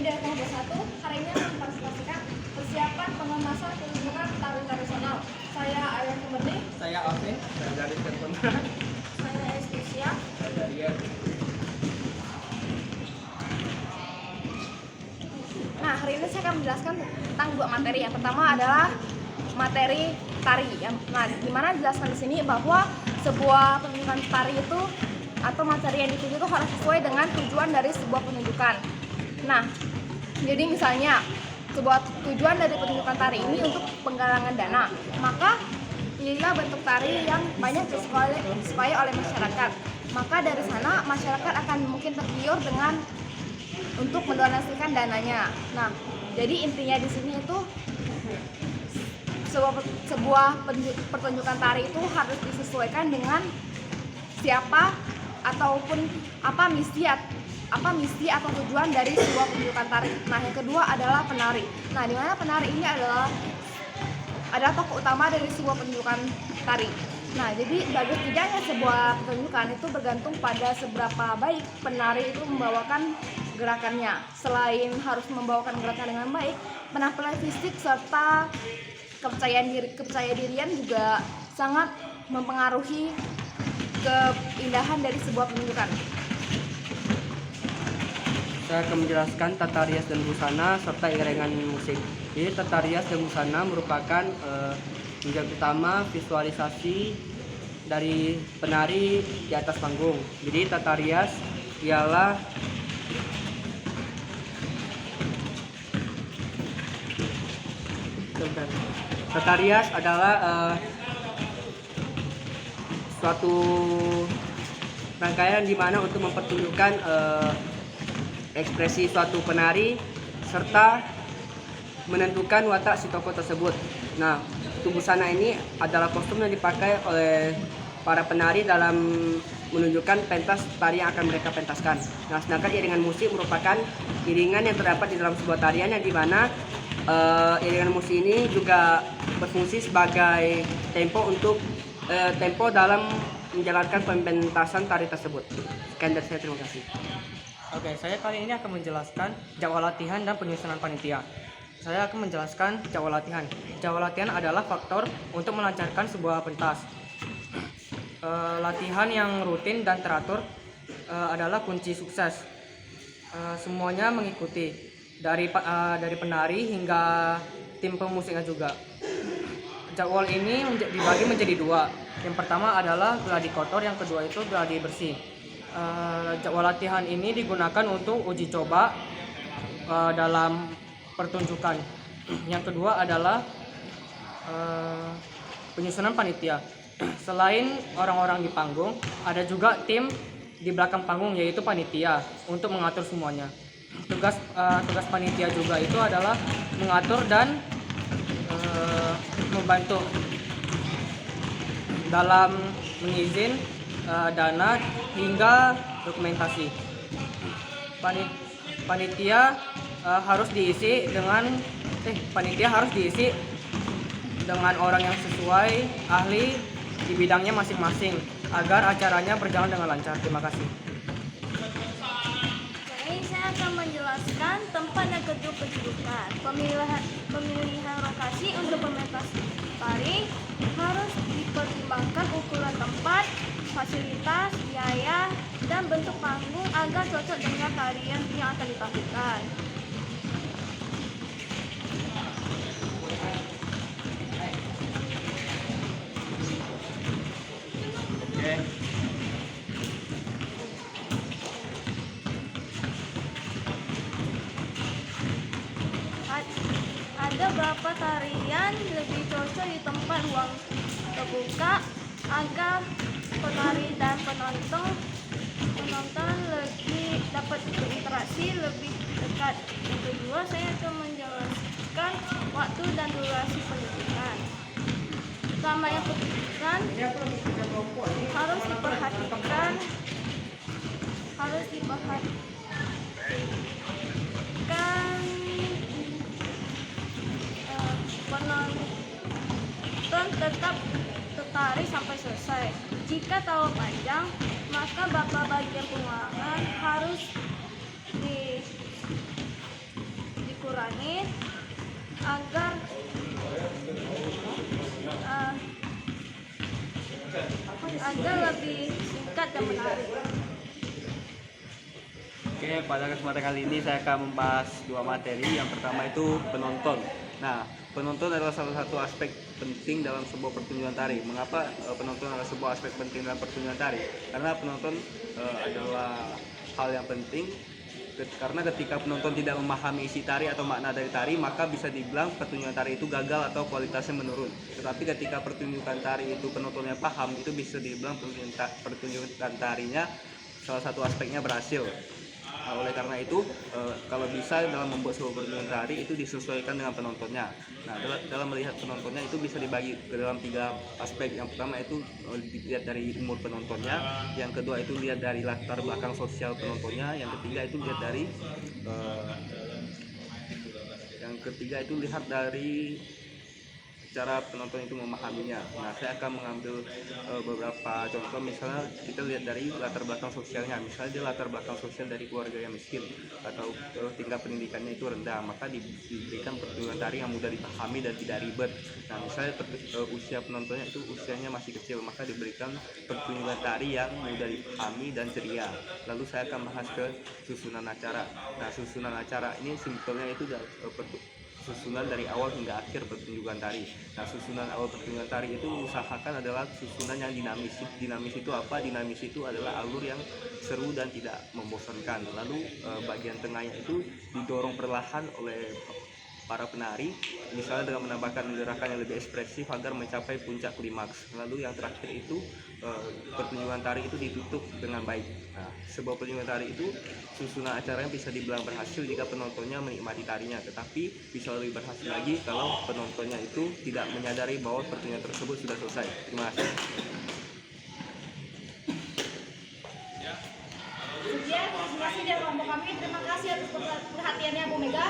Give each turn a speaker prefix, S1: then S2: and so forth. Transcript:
S1: dari kelompok 1 hari ini akan mempresentasikan persiapan pengemasan pertunjukan tari tradisional. Saya Ayah Kemerdi.
S2: Saya Alvin. Saya Gadis Telepon.
S1: Saya Estesia.
S2: Saya Darian.
S1: Nah, hari ini saya akan menjelaskan tentang dua materi. Yang pertama adalah materi tari. Nah, dimana dijelaskan di sini bahwa sebuah pertunjukan tari itu atau materi yang dituju itu harus sesuai dengan tujuan dari sebuah penunjukan. Nah, jadi misalnya sebuah tujuan dari pertunjukan tari ini untuk penggalangan dana, maka pilihlah bentuk tari yang banyak disukai oleh masyarakat. Maka dari sana masyarakat akan mungkin tergiur dengan untuk mendonasikan dananya. Nah, jadi intinya di sini itu sebuah pertunjukan tari itu harus disesuaikan dengan siapa ataupun apa misi atau tujuan dari sebuah pertunjukan tari. Nah, yang kedua adalah penari. Nah, di mana penari ini adalah tokoh utama dari sebuah pertunjukan tari. Nah, jadi bagus tidaknya sebuah pertunjukan itu bergantung pada seberapa baik penari itu membawakan gerakannya. Selain harus membawakan gerakan dengan baik, penampilan fisik serta kepercayaan dirian juga sangat mempengaruhi keindahan dari sebuah pertunjukan.
S2: Saya akan menjelaskan tata rias dan busana serta iringan musik. Jadi tata rias dan busana merupakan yang utama visualisasi dari penari di atas panggung. Jadi tata rias ialah tata rias adalah suatu rangkaian di mana untuk mempertunjukkan ekspresi suatu penari serta menentukan watak si tokoh tersebut. Nah, busana ini adalah kostum yang dipakai oleh para penari dalam menunjukkan pentas tari yang akan mereka pentaskan. Nah, sedangkan iringan musik merupakan iringan yang terdapat di dalam sebuah tarian yang dimana iringan musik ini juga berfungsi sebagai tempo dalam menjalankan pementasan tari tersebut. Sekian dari saya, terima kasih.
S3: Oke, saya kali ini akan menjelaskan jadwal latihan dan penyusunan panitia. Saya akan menjelaskan jadwal latihan. Jadwal latihan adalah faktor untuk melancarkan sebuah pentas. Latihan yang rutin dan teratur adalah kunci sukses. Semuanya mengikuti dari penari hingga tim pemusiknya juga. Jadwal ini dibagi menjadi dua. Yang pertama adalah gladi kotor, yang kedua itu gladi bersih. Jadwal latihan ini digunakan untuk uji coba dalam pertunjukan. Yang kedua adalah penyusunan panitia. Selain orang-orang di panggung, ada juga tim di belakang panggung, yaitu panitia untuk mengatur semuanya. Tugas panitia juga itu adalah mengatur dan membantu dalam mengizin dana hingga dokumentasi. Panitia harus diisi dengan orang yang sesuai, ahli di bidangnya masing-masing agar acaranya berjalan dengan lancar. Terima kasih.
S4: Oke, saya akan menjelaskan tempat dan kedudukan. Pemilihan lokasi untuk pentas tari harus dipertimbangkan ukuran tempat, fasilitas, biaya, dan bentuk panggung agar cocok dengan tarian yang akan ditampilkan. Ada beberapa tarian lebih cocok di tempat ruang terbuka agar penari dan penonton lebih dapat berinteraksi lebih dekat. Yang kedua, saya akan menjelaskan waktu dan durasi penunjukan. Selama yang penunjukan harus diperhatikan penonton tetap tertarik sampai selesai. Jika terlalu panjang, maka bagian pengulangan harus diulangi agar lebih singkat dan menarik.
S5: Oke, pada kesempatan kali ini saya akan membahas dua materi. Yang pertama itu penonton. Nah, penonton adalah salah satu aspek penting dalam sebuah pertunjukan tari. Mengapa penonton adalah sebuah aspek penting dalam pertunjukan tari? Karena penonton adalah hal yang penting. Karena ketika penonton tidak memahami isi tari atau makna dari tari, maka bisa dibilang pertunjukan tari itu gagal atau kualitasnya menurun. Tetapi ketika pertunjukan tari itu penontonnya paham, itu bisa dibilang pertunjukan tarinya salah satu aspeknya berhasil. Nah, oleh karena itu, kalau bisa dalam membuat sebuah pertunjukan tari itu disesuaikan dengan penontonnya. Nah, dalam melihat penontonnya itu bisa dibagi ke dalam 3 aspek. Yang pertama itu dilihat dari umur penontonnya, yang kedua itu lihat dari latar belakang sosial penontonnya, yang ketiga itu lihat dari cara penonton itu memahaminya. Nah, saya akan mengambil beberapa contoh. Misalnya kita lihat dari latar belakang sosialnya. Misalnya dia latar belakang sosial dari keluarga yang miskin atau tingkat pendidikannya itu rendah, maka diberikan pertunjukan tari yang mudah dipahami dan tidak ribet. Nah, misalnya usia penontonnya itu usianya masih kecil, maka diberikan pertunjukan tari yang mudah dipahami dan ceria. Lalu saya akan bahas ke susunan acara. Nah, susunan acara ini simpelnya itu susunan dari awal hingga akhir pertunjukan tari. Nah, susunan awal pertunjukan tari itu usahakan adalah susunan yang dinamis. Dinamis itu apa? Dinamis itu adalah alur yang seru dan tidak membosankan. Lalu bagian tengahnya itu didorong perlahan oleh para penari, misalnya dengan menambahkan gerakan yang lebih ekspresif agar mencapai puncak klimaks. Lalu yang terakhir itu pertunjukan tari itu ditutup dengan baik. Nah, sebuah pertunjukan tari itu susunan acaranya bisa dibilang berhasil jika penontonnya menikmati tarinya, tetapi bisa lebih berhasil lagi kalau penontonnya itu tidak menyadari bahwa pertunjukan tersebut sudah selesai. Terima kasih.
S1: Sekian presentasi dari kelompok kami. Terima kasih atas perhatiannya Bu Mega.